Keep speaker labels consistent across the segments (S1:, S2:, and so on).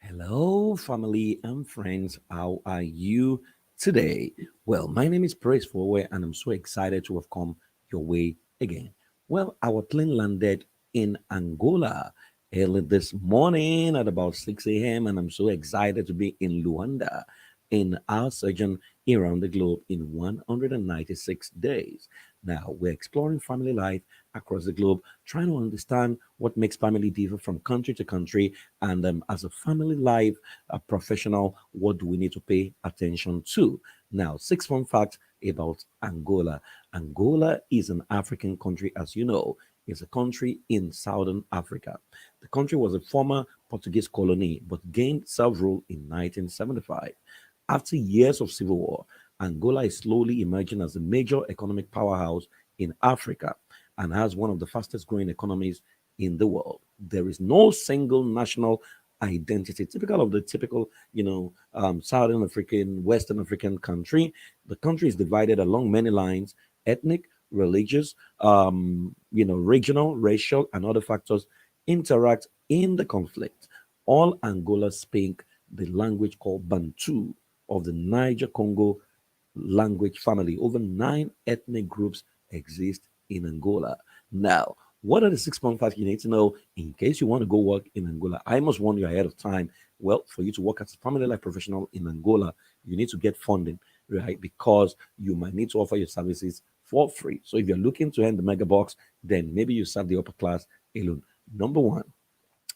S1: Hello, family and friends. How are you today? Well, my name is Praise Forward, and I'm so excited to have come your way again. Well, our plane landed in Angola early this morning at about 6 a.m., and I'm so excited to be in Luanda in our sojourn around the globe in 196 days. Now, we're exploring family life across the globe, trying to understand what makes family differ from country to country, and as a family life professional, what do we need to pay attention to? Now, six fun facts about Angola. Angola is an African country, as you know. It's a country in southern Africa. The country was a former Portuguese colony but gained self rule in 1975. After years of civil war, Angola is slowly emerging as a major economic powerhouse in Africa and has one of the fastest growing economies in the world. There is no single national identity, typical of the typical, Southern African, Western African country. The country is divided along many lines: ethnic, religious, regional, racial, and other factors interact in the conflict. All Angola speak the language called Bantu of the Niger Congo language family. Over nine ethnic groups exist in Angola. Now, what are the 6.5 you need to know in case you want to go work in Angola? I must warn you ahead of time. Well, for you to work as a family life professional in Angola, you need to get funding, right? Because you might need to offer your services for free. So if you're looking to earn the mega box, then maybe you serve the upper class alone. Number one,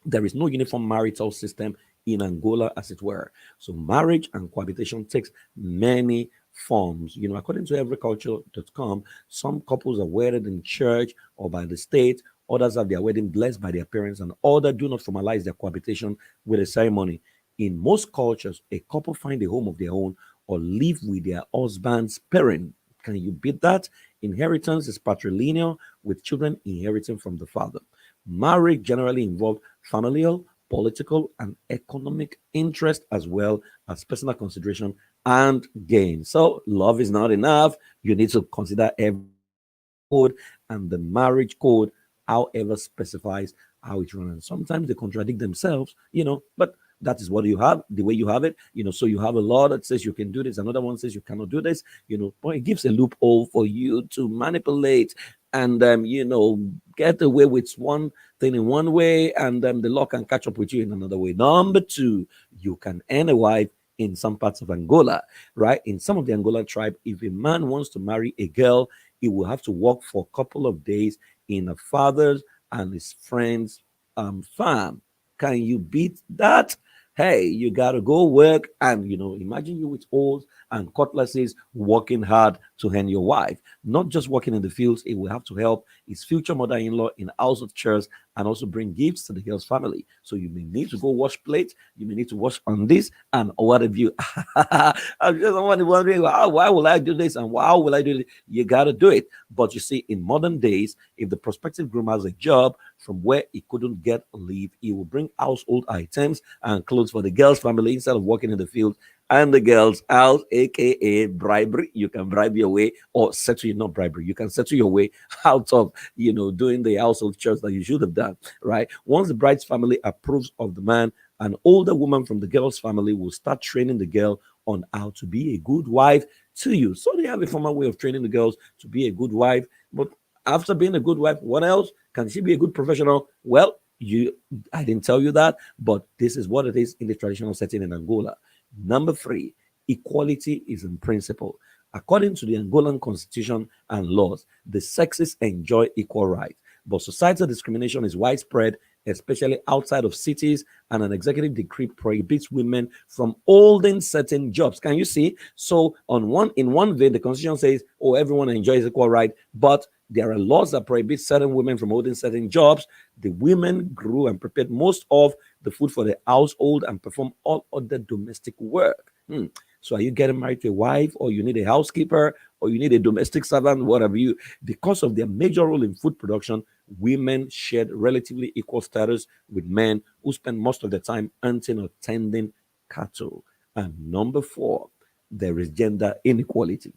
S1: there is no uniform marital system in Angola, as it were. So marriage and cohabitation takes many forms. According to agriculture.com, some couples are wedded in church or by the state. Others have their wedding blessed by their parents, and others do not formalize their cohabitation with a ceremony. In most cultures, a couple find a home of their own or live with their husband's parent. Can you beat that? Inheritance is patrilineal, with children inheriting from the father. Marriage generally involves familial, political, and economic interest as well as personal consideration and gain. So, love is not enough. You need to consider every code, and the marriage code, however, specifies how it runs. Sometimes they contradict themselves, but that is what you have, the way you have it, So you have a law that says you can do this, another one says you cannot do this, but it gives a loophole for you to manipulate and, get away with one thing in one way, and the law can catch up with you in another way. Number two, you can earn a wife in some parts of Angola, right? In some of the Angola tribe, if a man wants to marry a girl, he will have to work for a couple of days in a father's and his friend's farm. Can you beat that? Hey, you gotta go work and imagine you with oars and cutlasses working hard to earn your wife. Not just working in the fields, it will have to help his future mother-in-law in household chores and also bring gifts to the girl's family. So you may need to go wash plates, you may need to wash on this and what have you. I'm just wondering, why will I do this and how will I do it? You gotta do it. But you see, in modern days, if the prospective groom has a job from where he couldn't get leave, he will bring household items and clothes for the girl's family instead of working in the field and the girl's house, aka bribery. You can bribe your way or settle, not bribery, you can settle your way out of doing the household chores that you should have done, right? Once the bride's family approves of the man, an older woman from the girl's family will start training the girl on how to be a good wife to you. So they have a formal way of training the girls to be a good wife. But after being a good wife, what else? Can she be a good professional? Well, I didn't tell you that, but this is what it is in the traditional setting in Angola. Number three, equality is in principle. According to the Angolan constitution and laws, the sexes enjoy equal rights, but societal discrimination is widespread, especially outside of cities, and an executive decree prohibits women from holding certain jobs. Can you see? So, in one vein, the constitution says, "Oh, everyone enjoys equal right," but there are laws that prohibit certain women from holding certain jobs. The women grew and prepared most of the food for the household and perform all other domestic work. So are you getting married to a wife, or you need a housekeeper, or you need a domestic servant, whatever you? Because of their major role in food production, women shared relatively equal status with men who spend most of their time hunting or tending cattle. And number four, there is gender inequality.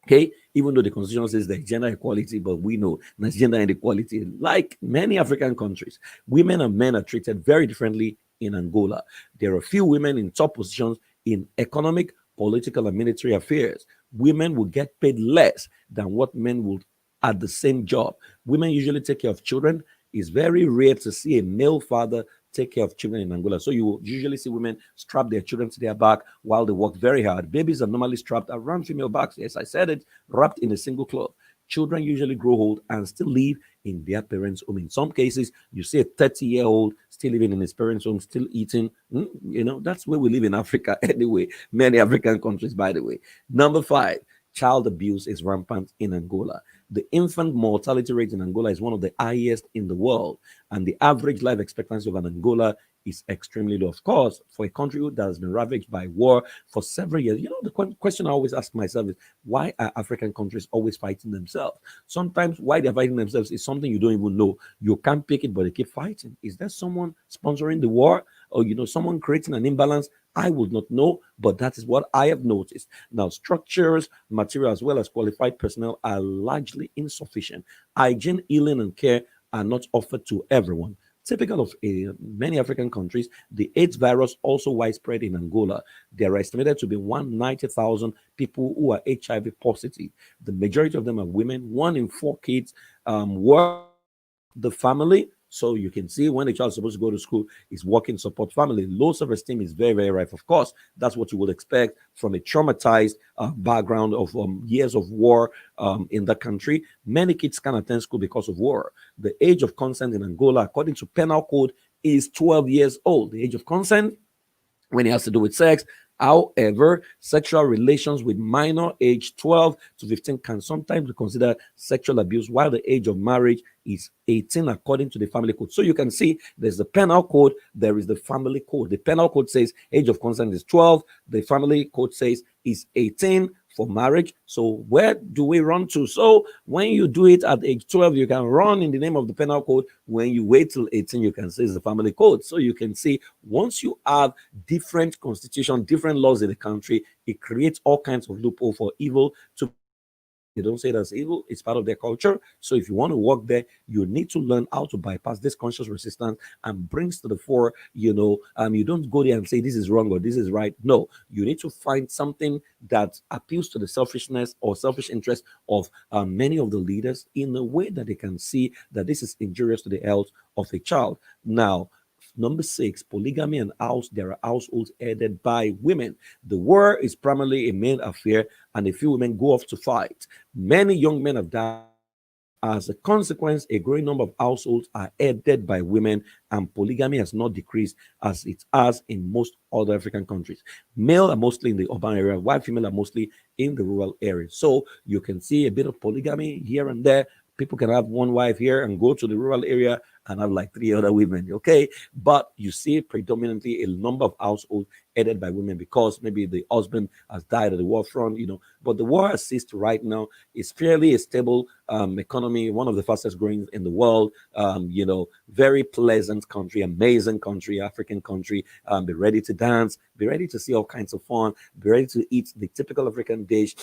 S1: Okay, even though the constitution says there's gender equality, but we know there's gender inequality. Like many African countries, women and men are treated very differently in Angola. There are few women in top positions in economic, political, and military affairs. Women will get paid less than what men would at the same job. Women usually take care of children. It's very rare to see a male father take care of children in Angola. So you will usually see women strap their children to their back while they work very hard. Babies are normally strapped around female backs. Yes, I said it, wrapped in a single cloth. Children usually grow old and still live in their parents' home. In some cases, you see a 30-year-old still living in his parents' home, still eating. That's where we live in Africa anyway. Many African countries, by the way. Number five, child abuse is rampant in Angola. The infant mortality rate in Angola is one of the highest in the world, and the average life expectancy of an Angola is extremely low. Of course, for a country that has been ravaged by war for several years, the question I always ask myself is why are African countries always fighting themselves? Sometimes why they're fighting themselves is something you don't even know. You can't pick it, but they keep fighting. Is there someone sponsoring the war, or someone creating an imbalance? I would not know, but that is what I have noticed. Now, structures, material, as well as qualified personnel are largely insufficient. Hygiene, healing, and care are not offered to everyone. Typical of many African countries, the AIDS virus also widespread in Angola. There are estimated to be 190,000 people who are HIV positive. The majority of them are women. One in four kids work to support the family. So you can see when a child is supposed to go to school, is working to support family. Low self-esteem is very, very rife. Of course, that's what you would expect from a traumatized background of years of war in the country. Many kids can't attend school because of war. The age of consent in Angola, according to penal code, is 12 years old. The age of consent when it has to do with sex. However, sexual relations with minor age 12 to 15 can sometimes be considered sexual abuse, while the age of marriage is 18 according to the family code. So you can see there's the penal code, there is the family code. The penal code says age of consent is 12, the family code says is 18 for marriage. So where do we run to? So when you do it at age 12, you can run in the name of the penal code. When you wait till 18, you can say it's the family code. So you can see once you have different constitution, different laws in the country, it creates all kinds of loophole for evil to be able to work there. They don't say that's evil, it's part of their culture. So if you want to work there, you need to learn how to bypass this conscious resistance and brings to the fore, you don't go there and say this is wrong or this is right. No, you need to find something that appeals to the selfishness or selfish interest of many of the leaders in a way that they can see that this is injurious to the health of a child. Now, number six, polygamy and house. There are households headed by women. The war is primarily a male affair, and a few women go off to fight. Many young men have died in war. As a consequence, a growing number of households are headed by women, and polygamy has not decreased as it has in most other African countries. Male are mostly in the urban area, while female are mostly in the rural areas. So you can see a bit of polygamy here and there. People can have one wife here and go to the rural area and have like three other women, okay? But you see predominantly a number of households headed by women because maybe the husband has died at the war front. But the war assist right now is fairly a stable economy, one of the fastest growing in the world. Very pleasant country, amazing country, African country. Be ready to dance, be ready to see all kinds of fun, be ready to eat the typical African dish.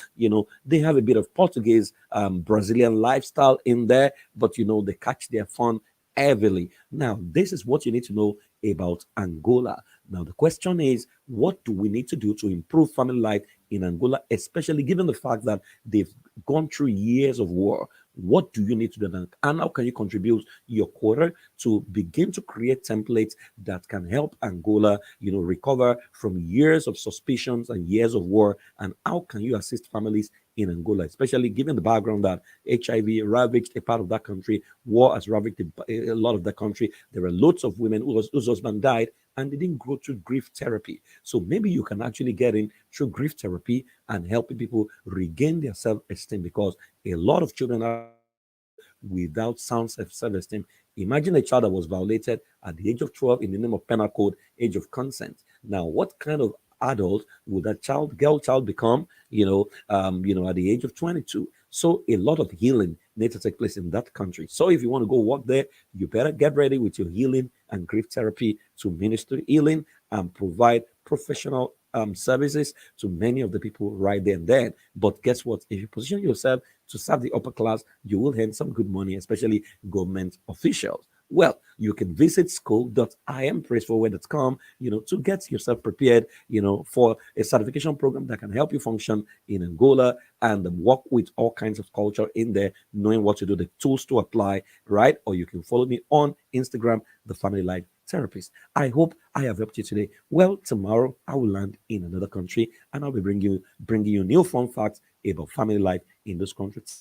S1: They have a bit of Portuguese, Brazilian lifestyle in there, but they catch their fun heavily. Now, this is what you need to know about Angola. Now, the question is, what do we need to do to improve family life in Angola, especially given the fact that they've gone through years of war? What do you need to do, and how can you contribute your quota to begin to create templates that can help Angola, recover from years of suspicions and years of war? And how can you assist families in Angola, especially given the background that HIV ravaged a part of that country, war has ravaged a lot of the country. There are lots of women whose husband died and they didn't go through grief therapy. So maybe you can actually get in through grief therapy and help people regain their self-esteem, because a lot of children are being born without sound self-esteem. Imagine a child that was violated at the age of 12 in the name of penal code, age of consent. Now, what kind of adult would that girl child become, at the age of 22? So a lot of healing needs to take place in that country. So if you want to go work there, you better get ready with your healing and grief therapy to minister healing and provide professional services to many of the people right there and then. But guess what? If you position yourself to serve the upper class, you will earn some good money, especially government officials. Well, you can visit school.impressforward.com, to get yourself prepared, for a certification program that can help you function in Angola and work with all kinds of culture in there, knowing what to do, the tools to apply, right? Or you can follow me on Instagram, the Family Life Therapist. I hope I have helped you today. Well, tomorrow I will land in another country and I'll be bringing you new fun facts about family life in this country. Till